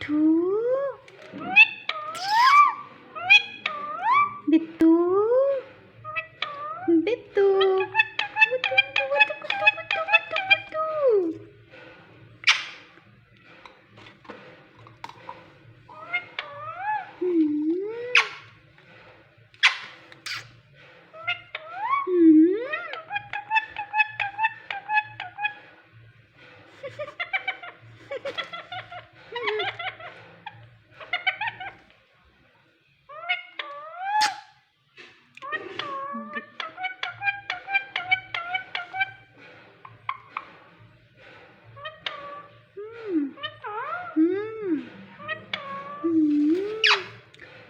मिट्ठू बिट्टू बिट्टू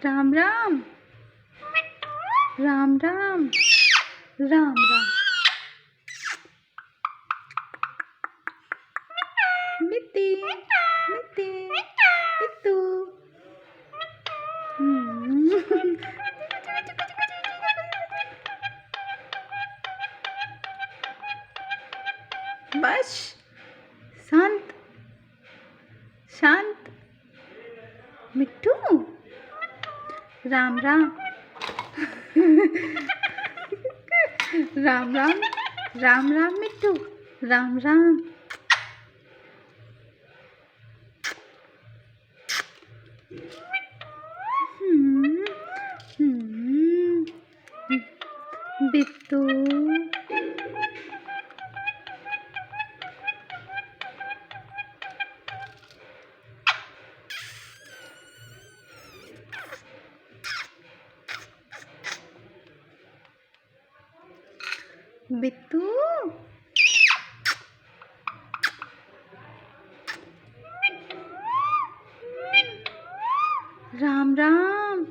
राम राम राम राम राम राम मिट्टी मिट्टी मिट्टू बस शांत शांत मिट्टू राम राम राम राम राम राम मिट्टू राम राम बिट्टू बिट्टू राम राम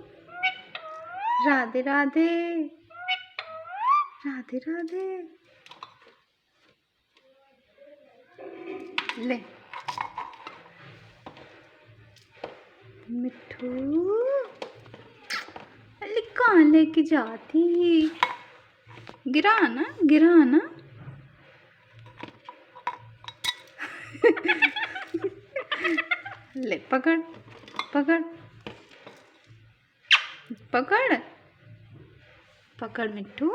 राधे राधे राधे राधे ले मिट्ठू अरे कहाँ लेके जाती गिरा ना ले पकड़ पकड़ पकड़ पकड़ मिट्ठू